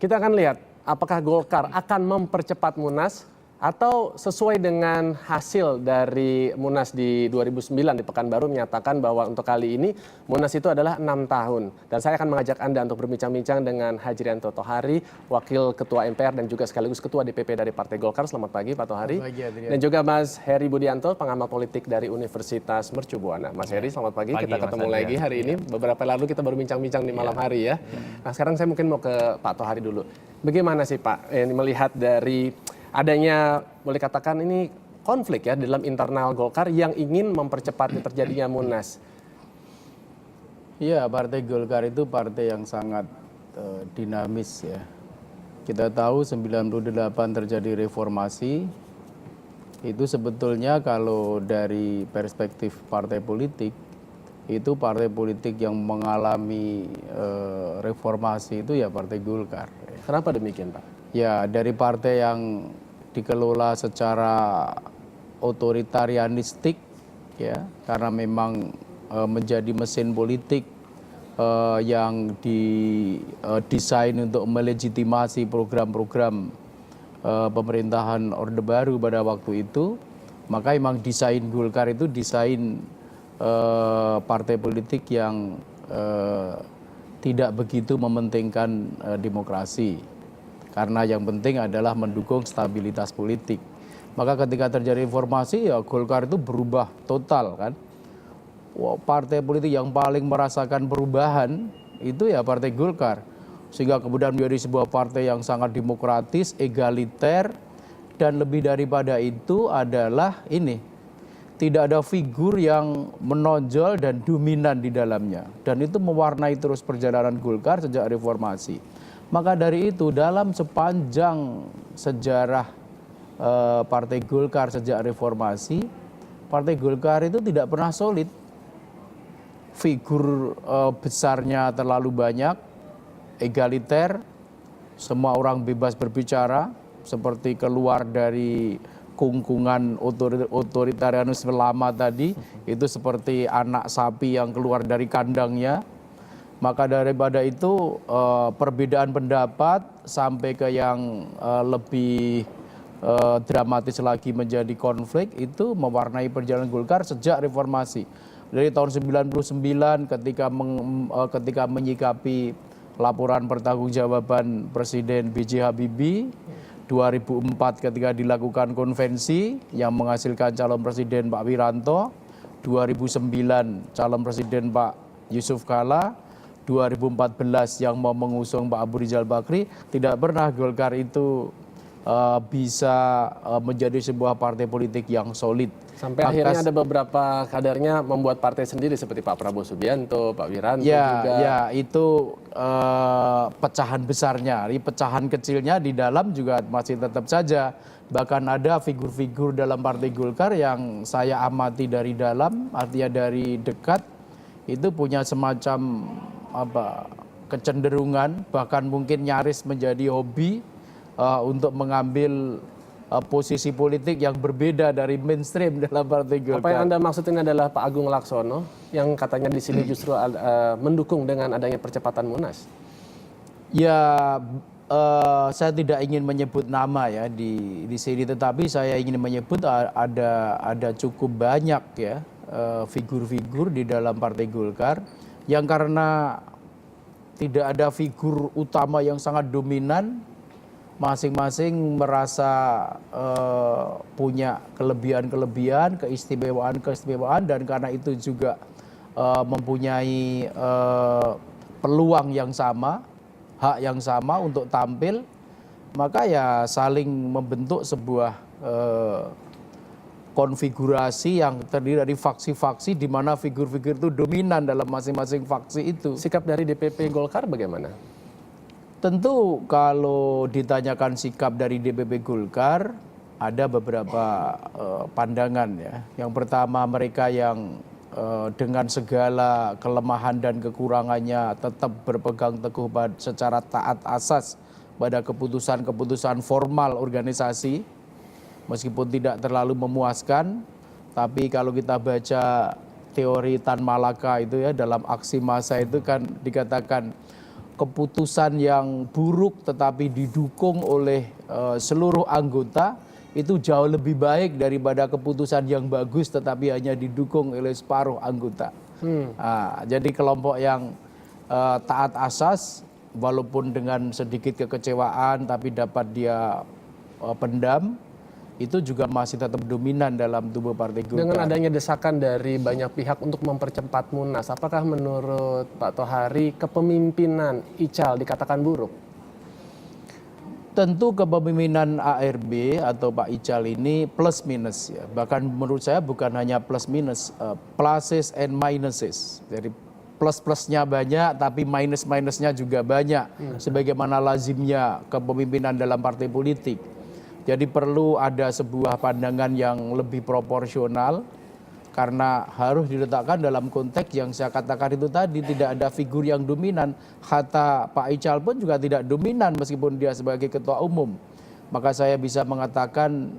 Kita akan lihat apakah Golkar akan mempercepat Munas atau sesuai dengan hasil dari Munas di 2009 di Pekanbaru menyatakan bahwa untuk kali ini Munas itu adalah 6 tahun. Dan saya akan mengajak Anda untuk berbincang-bincang dengan Hajrianto Tohari, Wakil Ketua MPR dan juga sekaligus Ketua DPP dari Partai Golkar. Selamat pagi Pak Tohari. Dan juga Mas Heri Budianto, pengamat politik dari Universitas Mercu Buana. Mas Heri, selamat pagi. Kita ketemu lagi hari ini. Beberapa lalu kita baru bincang-bincang di malam hari ya. Nah sekarang saya mungkin mau ke Pak Tohari dulu. Bagaimana sih Pak melihat dari adanya, boleh katakan ini konflik ya dalam internal Golkar yang ingin mempercepat terjadinya Munas? Iya, Partai Golkar itu partai yang sangat dinamis ya. Kita tahu 98 terjadi reformasi, itu sebetulnya kalau dari perspektif partai politik, itu partai politik yang mengalami reformasi itu ya Partai Golkar. Kenapa demikian Pak? Ya, dari partai yang dikelola secara otoritarianistik ya, karena memang menjadi mesin politik yang didesain untuk melegitimasi program-program pemerintahan Orde Baru pada waktu itu, maka memang desain Golkar itu desain partai politik yang tidak begitu mementingkan demokrasi. Karena yang penting adalah mendukung stabilitas politik. Maka ketika terjadi reformasi ya Golkar itu berubah total kan. Wah, partai politik yang paling merasakan perubahan itu ya Partai Golkar. Sehingga kemudian menjadi sebuah partai yang sangat demokratis, egaliter, dan lebih daripada itu adalah ini. Tidak ada figur yang menonjol dan dominan di dalamnya. Dan itu mewarnai terus perjalanan Golkar sejak reformasi. Maka dari itu dalam sepanjang sejarah Partai Golkar sejak reformasi, Partai Golkar itu tidak pernah solid. Figur besarnya terlalu banyak, egaliter, semua orang bebas berbicara, seperti keluar dari kungkungan otoritarianisme lama tadi, itu seperti anak sapi yang keluar dari kandangnya. Maka daripada itu perbedaan pendapat sampai ke yang lebih dramatis lagi menjadi konflik itu mewarnai perjalanan Golkar sejak reformasi. Dari tahun 99 ketika menyikapi laporan pertanggungjawaban Presiden B.J. Habibie, 2004 ketika dilakukan konvensi yang menghasilkan calon presiden Pak Wiranto, 2009 calon presiden Pak Yusuf Kalla, 2014 yang mau mengusung Pak Abu Rizal Bakri, tidak pernah Golkar itu bisa menjadi sebuah partai politik yang solid. Sampai akhirnya ada beberapa kadernya membuat partai sendiri seperti Pak Prabowo Subianto, Pak Wiranto juga. Ya, itu pecahan besarnya. Pecahan kecilnya di dalam juga masih tetap saja. Bahkan ada figur-figur dalam Partai Golkar yang saya amati dari dalam, artinya dari dekat, itu punya semacam kecenderungan, bahkan mungkin nyaris menjadi hobi untuk mengambil posisi politik yang berbeda dari mainstream dalam Partai Golkar. Apa yang Anda maksud ini adalah Pak Agung Laksono yang katanya di sini justru mendukung dengan adanya percepatan Munas? Ya, saya tidak ingin menyebut nama ya di sini, tetapi saya ingin menyebut ada cukup banyak ya figur-figur di dalam Partai Golkar yang karena tidak ada figur utama yang sangat dominan, masing-masing merasa punya kelebihan-kelebihan, keistimewaan-keistimewaan, dan karena itu juga mempunyai peluang yang sama, hak yang sama untuk tampil, maka ya saling membentuk sebuah konfigurasi yang terdiri dari faksi-faksi di mana figur-figur itu dominan dalam masing-masing faksi itu. Sikap dari DPP Golkar bagaimana? Tentu kalau ditanyakan sikap dari DPP Golkar, ada beberapa pandangan ya. Yang pertama, mereka yang dengan segala kelemahan dan kekurangannya tetap berpegang teguh secara taat asas pada keputusan-keputusan formal organisasi, meskipun tidak terlalu memuaskan. Tapi kalau kita baca teori Tan Malaka itu ya, dalam aksi massa itu kan dikatakan keputusan yang buruk tetapi didukung oleh seluruh anggota itu jauh lebih baik daripada keputusan yang bagus tetapi hanya didukung oleh separuh anggota. Nah, jadi kelompok yang taat asas walaupun dengan sedikit kekecewaan tapi dapat dia pendam, itu juga masih tetap dominan dalam tubuh Partai Golkar. Dengan adanya desakan dari banyak pihak untuk mempercepat Munas, apakah menurut Pak Tohari kepemimpinan Ical dikatakan buruk? Tentu kepemimpinan ARB atau Pak Ical ini plus minus ya. Bahkan menurut saya bukan hanya plus minus, pluses and minuses. Jadi plus-plusnya banyak tapi minus-minusnya juga banyak. Sebagaimana lazimnya kepemimpinan dalam partai politik. Jadi perlu ada sebuah pandangan yang lebih proporsional karena harus diletakkan dalam konteks yang saya katakan itu tadi, tidak ada figur yang dominan. Hatta Pak Ical pun juga tidak dominan meskipun dia sebagai ketua umum. Maka saya bisa mengatakan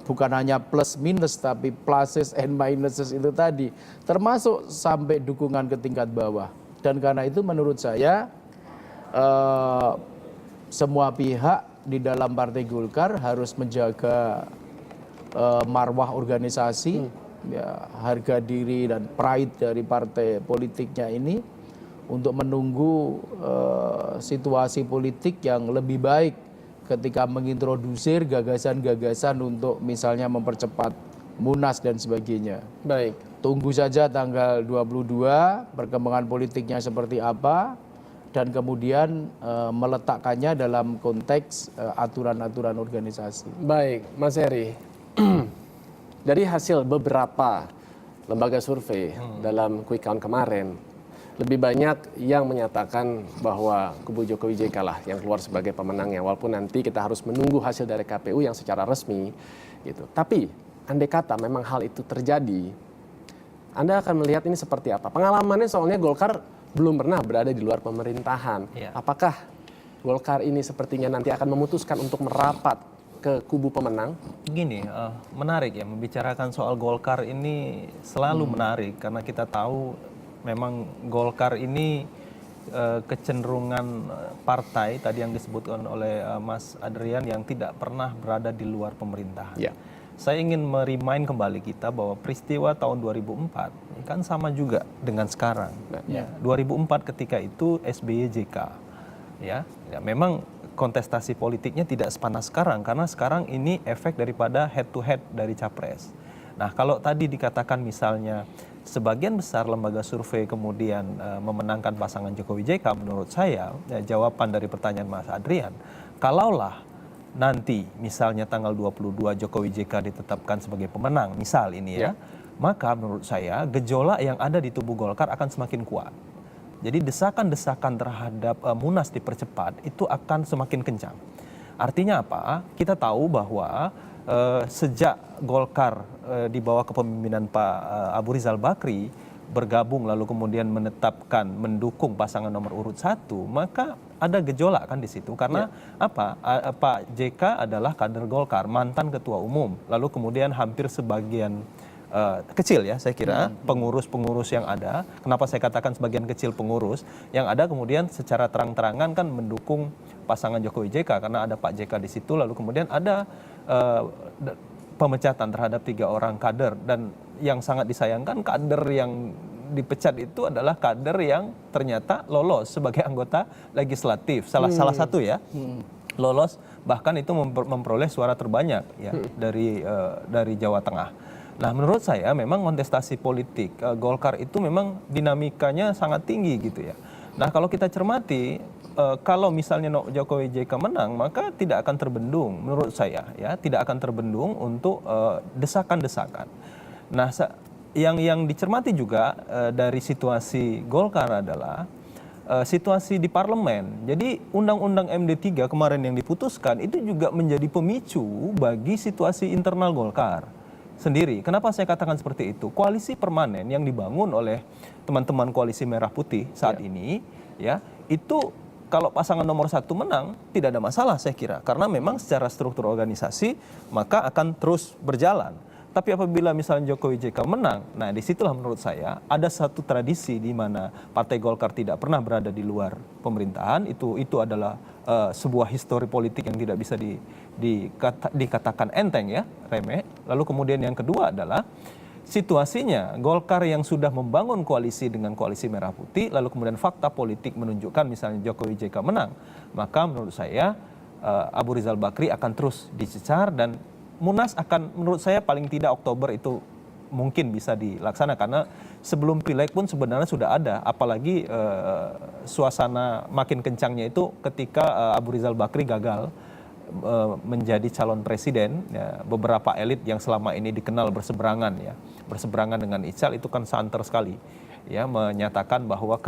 bukan hanya plus minus tapi pluses and minuses itu tadi, termasuk sampai dukungan ke tingkat bawah. Dan karena itu menurut saya semua pihak di dalam Partai Golkar harus menjaga marwah organisasi, ya, harga diri dan pride dari partai politiknya ini untuk menunggu situasi politik yang lebih baik ketika mengintrodusir gagasan-gagasan untuk misalnya mempercepat Munas dan sebagainya. Baik. Tunggu saja tanggal 22 perkembangan politiknya seperti apa dan kemudian meletakkannya dalam konteks aturan-aturan organisasi. Baik, Mas Heri. Dari hasil beberapa lembaga survei dalam quick count kemarin, lebih banyak yang menyatakan bahwa kubu Jokowi JK lah yang keluar sebagai pemenangnya, walaupun nanti kita harus menunggu hasil dari KPU yang secara resmi gitu. Tapi andai kata memang hal itu terjadi, Anda akan melihat ini seperti apa? Pengalamannya soalnya Golkar belum pernah berada di luar pemerintahan. Ya. Apakah Golkar ini sepertinya nanti akan memutuskan untuk merapat ke kubu pemenang? Gini, menarik ya membicarakan soal Golkar ini selalu menarik karena kita tahu memang Golkar ini kecenderungan partai tadi yang disebutkan oleh Mas Adrian yang tidak pernah berada di luar pemerintahan. Ya. Saya ingin merimain kembali kita bahwa peristiwa tahun 2004 kan sama juga dengan sekarang. Ya. 2004 ketika itu SBY JK. Ya, memang kontestasi politiknya tidak sepanas sekarang karena sekarang ini efek daripada head to head dari capres. Nah, kalau tadi dikatakan misalnya sebagian besar lembaga survei kemudian memenangkan pasangan Jokowi JK, menurut saya jawaban dari pertanyaan Mas Adrian, kalaulah nanti misalnya tanggal 22 Jokowi JK ditetapkan sebagai pemenang, misal ini ya, maka menurut saya gejolak yang ada di tubuh Golkar akan semakin kuat. Jadi desakan-desakan terhadap Munas dipercepat itu akan semakin kencang. Artinya apa? Kita tahu bahwa sejak Golkar di bawah kepemimpinan Pak Abu Rizal Bakri bergabung lalu kemudian menetapkan mendukung pasangan nomor urut 1, maka ada gejolak kan di situ karena apa? Pak JK adalah kader Golkar, mantan ketua umum, lalu kemudian hampir sebagian kecil ya saya kira pengurus-pengurus yang ada. Kenapa saya katakan sebagian kecil pengurus yang ada kemudian secara terang-terangan kan mendukung pasangan Jokowi JK karena ada Pak JK di situ, lalu kemudian ada pemecatan terhadap 3 orang kader dan yang sangat disayangkan kader yang dipecat itu adalah kader yang ternyata lolos sebagai anggota legislatif salah satu ya lolos bahkan itu memperoleh suara terbanyak ya dari Jawa Tengah. Nah, menurut saya memang kontestasi politik Golkar itu memang dinamikanya sangat tinggi gitu ya. Nah, kalau kita cermati kalau misalnya Jokowi JK menang maka tidak akan terbendung menurut saya ya, tidak akan terbendung untuk desakan-desakan. Nah, yang dicermati juga dari situasi Golkar adalah situasi di parlemen. Jadi undang-undang MD3 kemarin yang diputuskan itu juga menjadi pemicu bagi situasi internal Golkar sendiri. Kenapa saya katakan seperti itu? Koalisi permanen yang dibangun oleh teman-teman koalisi Merah Putih saat ini ya, itu kalau pasangan nomor 1 menang tidak ada masalah saya kira karena memang secara struktur organisasi maka akan terus berjalan. Tapi apabila misalnya Jokowi JK menang, nah disitulah menurut saya ada satu tradisi di mana Partai Golkar tidak pernah berada di luar pemerintahan. Itu adalah sebuah histori politik yang tidak bisa dikatakan enteng ya, remeh. Lalu kemudian yang kedua adalah situasinya Golkar yang sudah membangun koalisi dengan koalisi Merah Putih, lalu kemudian fakta politik menunjukkan misalnya Jokowi JK menang, maka menurut saya Abu Rizal Bakri akan terus dicecar dan Munas akan menurut saya paling tidak Oktober itu mungkin bisa dilaksanakan karena sebelum pileg pun sebenarnya sudah ada, apalagi suasana makin kencangnya itu ketika Abu Rizal Bakri gagal menjadi calon presiden, ya, beberapa elit yang selama ini dikenal berseberangan dengan Ical itu kan santer sekali ya menyatakan bahwa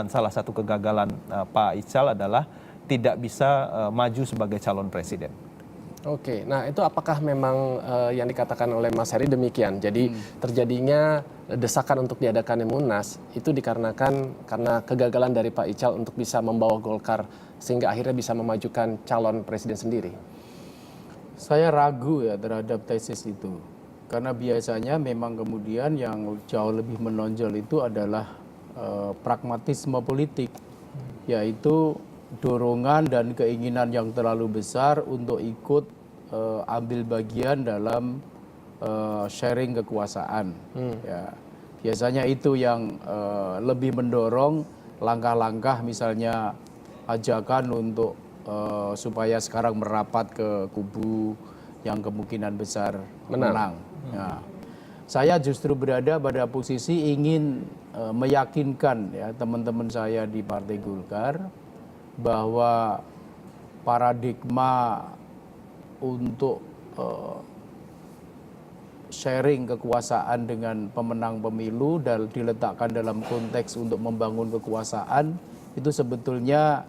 salah satu kegagalan Pak Ical adalah tidak bisa maju sebagai calon presiden. Oke, nah itu apakah memang yang dikatakan oleh Mas Heri demikian? Jadi terjadinya desakan untuk diadakannya Munas itu dikarenakan karena kegagalan dari Pak Ical untuk bisa membawa Golkar sehingga akhirnya bisa memajukan calon presiden sendiri. Saya ragu ya terhadap tesis itu. Karena biasanya memang kemudian yang jauh lebih menonjol itu adalah pragmatisme politik, yaitu dorongan dan keinginan yang terlalu besar untuk ikut ambil bagian dalam sharing kekuasaan. Ya, biasanya itu yang lebih mendorong langkah-langkah misalnya ajakan untuk supaya sekarang merapat ke kubu yang kemungkinan besar menang. Ya. Saya justru berada pada posisi ingin meyakinkan ya teman-teman saya di Partai Golkar bahwa paradigma untuk sharing kekuasaan dengan pemenang pemilu dan diletakkan dalam konteks untuk membangun kekuasaan itu sebetulnya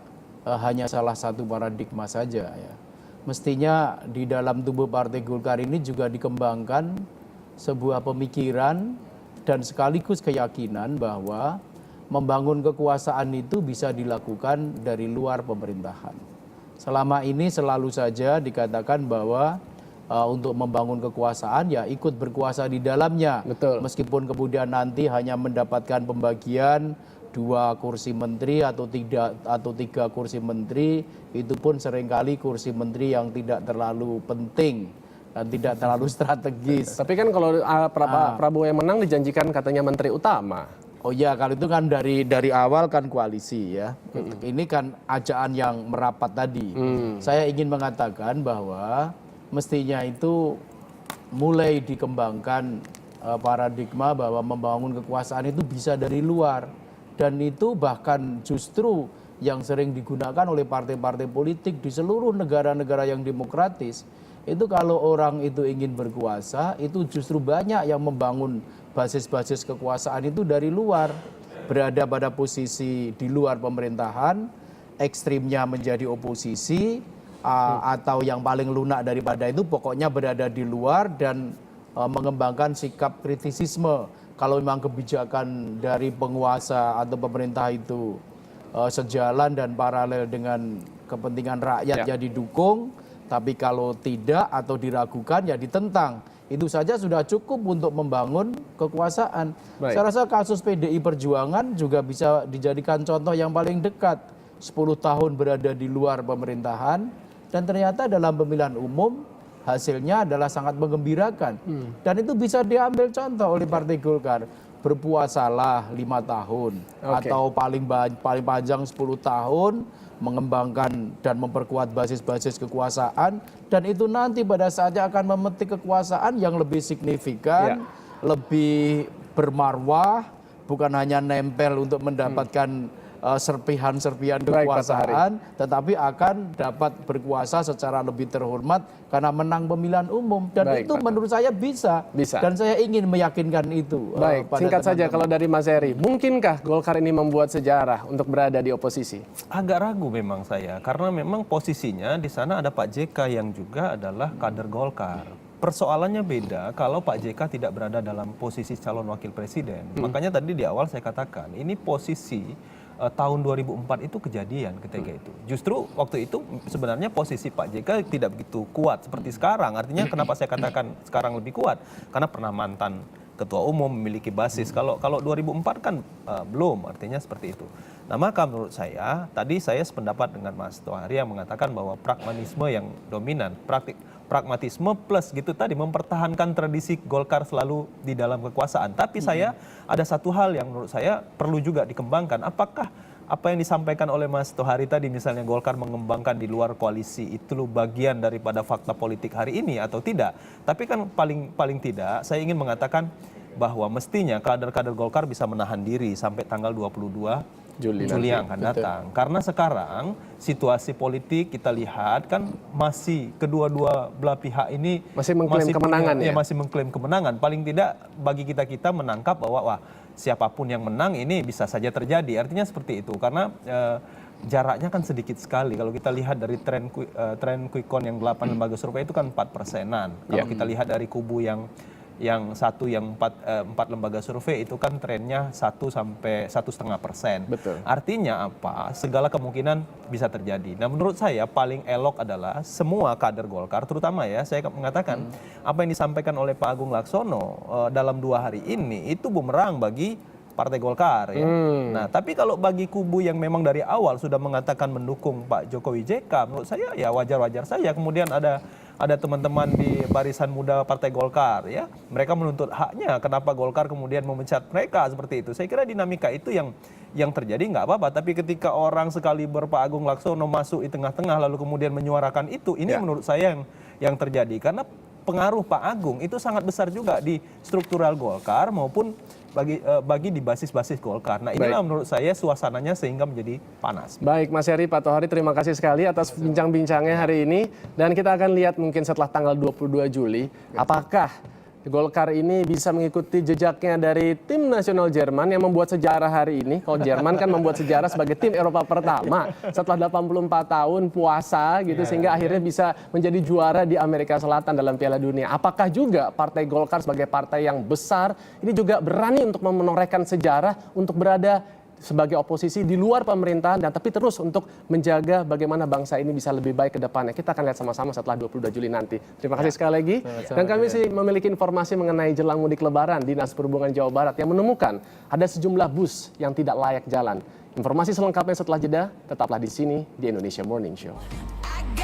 hanya salah satu paradigma saja ya. Mestinya di dalam tubuh Partai Golkar ini juga dikembangkan sebuah pemikiran dan sekaligus keyakinan bahwa membangun kekuasaan itu bisa dilakukan dari luar pemerintahan. Selama ini selalu saja dikatakan bahwa untuk membangun kekuasaan ya ikut berkuasa di dalamnya. Betul. Meskipun kemudian nanti hanya mendapatkan pembagian 2 kursi menteri atau 3 kursi menteri, itu pun seringkali kursi menteri yang tidak terlalu penting dan tidak terlalu strategis. Tapi kan kalau Prabowo yang menang dijanjikan katanya menteri utama. Oh ya, kalau itu kan dari awal kan koalisi ya. Ini kan ajakan yang merapat tadi. Saya ingin mengatakan bahwa mestinya itu mulai dikembangkan paradigma bahwa membangun kekuasaan itu bisa dari luar. Dan itu bahkan justru yang sering digunakan oleh partai-partai politik di seluruh negara-negara yang demokratis. Itu kalau orang itu ingin berkuasa, itu justru banyak yang membangun basis-basis kekuasaan itu dari luar, berada pada posisi di luar pemerintahan, ekstrimnya menjadi oposisi, atau yang paling lunak daripada itu pokoknya berada di luar dan mengembangkan sikap kritisisme. Kalau memang kebijakan dari penguasa atau pemerintah itu sejalan dan paralel dengan kepentingan rakyat ya didukung, tapi kalau tidak atau diragukan ya ditentang. Itu saja sudah cukup untuk membangun kekuasaan. Baik. Saya rasa kasus PDI Perjuangan juga bisa dijadikan contoh yang paling dekat. 10 tahun berada di luar pemerintahan dan ternyata dalam pemilihan umum hasilnya adalah sangat menggembirakan. Dan itu bisa diambil contoh oleh Partai Golkar. Berpuasalah 5 tahun atau paling panjang 10 tahun, mengembangkan dan memperkuat basis-basis kekuasaan, dan itu nanti pada saatnya akan memetik kekuasaan yang lebih signifikan, lebih bermarwah, bukan hanya nempel untuk mendapatkan serpihan-serpihan kekuasaan, tetapi akan dapat berkuasa secara lebih terhormat karena menang pemilihan umum. Dan Baik, itu Pak. menurut saya bisa. Dan saya ingin meyakinkan itu. Baik, pada singkat saja teman-teman. kalau dari Mas Heri, mungkinkah Golkar ini membuat sejarah untuk berada di oposisi? Agak ragu memang saya, karena memang posisinya di sana ada Pak JK yang juga adalah kader Golkar. Persoalannya beda kalau Pak JK tidak berada dalam posisi calon wakil presiden. Makanya tadi di awal saya katakan, ini posisi tahun 2004 itu kejadian ketika itu. Justru waktu itu sebenarnya posisi Pak JK tidak begitu kuat seperti sekarang. Artinya kenapa saya katakan sekarang lebih kuat? Karena pernah mantan ketua umum, memiliki basis. Kalau 2004 kan belum, artinya seperti itu. Nah, maka menurut saya, tadi saya sependapat dengan Mas Tohari yang mengatakan bahwa pragmatisme yang dominan, pragmatisme plus gitu tadi, mempertahankan tradisi Golkar selalu di dalam kekuasaan. Tapi saya ada satu hal yang menurut saya perlu juga dikembangkan. Apakah apa yang disampaikan oleh Mas Tohari tadi, misalnya Golkar mengembangkan di luar koalisi, itu bagian daripada fakta politik hari ini atau tidak? Tapi kan paling tidak, saya ingin mengatakan bahwa mestinya kader-kader Golkar bisa menahan diri sampai tanggal 22 Juli yang akan datang. Karena sekarang situasi politik kita lihat kan masih kedua-dua belah pihak ini masih mengklaim kemenangan ya? Masih mengklaim kemenangan. Paling tidak bagi kita menangkap bahwa wah, siapapun yang menang ini bisa saja terjadi. Artinya seperti itu. Karena jaraknya kan sedikit sekali. Kalau kita lihat dari tren quick count yang 8 lembaga survei itu kan 4%-an. Kalau kita lihat dari kubu yang 4 lembaga survei itu kan trennya 1 sampai 1,5%. Betul. Artinya apa? Segala kemungkinan bisa terjadi. Nah, menurut saya paling elok adalah semua kader Golkar, terutama ya saya mengatakan apa yang disampaikan oleh Pak Agung Laksono dalam 2 hari ini itu bumerang bagi Partai Golkar ya. Nah, tapi kalau bagi kubu yang memang dari awal sudah mengatakan mendukung Pak Jokowi JK, menurut saya ya wajar-wajar saja. Kemudian ada teman-teman di barisan muda Partai Golkar ya, mereka menuntut haknya, kenapa Golkar kemudian memecat mereka seperti itu. Saya kira dinamika itu yang terjadi nggak apa-apa, tapi ketika orang sekaliber Pak Agung Laksono masuk di tengah-tengah lalu kemudian menyuarakan itu, ini menurut saya yang terjadi, karena pengaruh Pak Agung itu sangat besar juga di struktural Golkar maupun bagi di basis-basis Golkar. Nah, inilah menurut saya suasananya sehingga menjadi panas. Baik, Mas Heri, Pak Tohari, terima kasih sekali atas bincang-bincangnya hari ini. Dan kita akan lihat mungkin setelah tanggal 22 Juli, apakah Golkar ini bisa mengikuti jejaknya dari tim nasional Jerman yang membuat sejarah hari ini. Kalau Jerman kan membuat sejarah sebagai tim Eropa pertama setelah 84 tahun puasa gitu, sehingga akhirnya bisa menjadi juara di Amerika Selatan dalam Piala Dunia. Apakah juga Partai Golkar sebagai partai yang besar ini juga berani untuk menorehkan sejarah untuk berada sebagai oposisi di luar pemerintahan dan tapi terus untuk menjaga bagaimana bangsa ini bisa lebih baik ke depannya. Kita akan lihat sama-sama setelah 22 Juli nanti. Terima kasih sekali lagi. Dan kami sih memiliki informasi mengenai jelang mudik lebaran. Dinas Perhubungan Jawa Barat yang menemukan ada sejumlah bus yang tidak layak jalan. Informasi selengkapnya setelah jeda, tetaplah di sini di Indonesia Morning Show.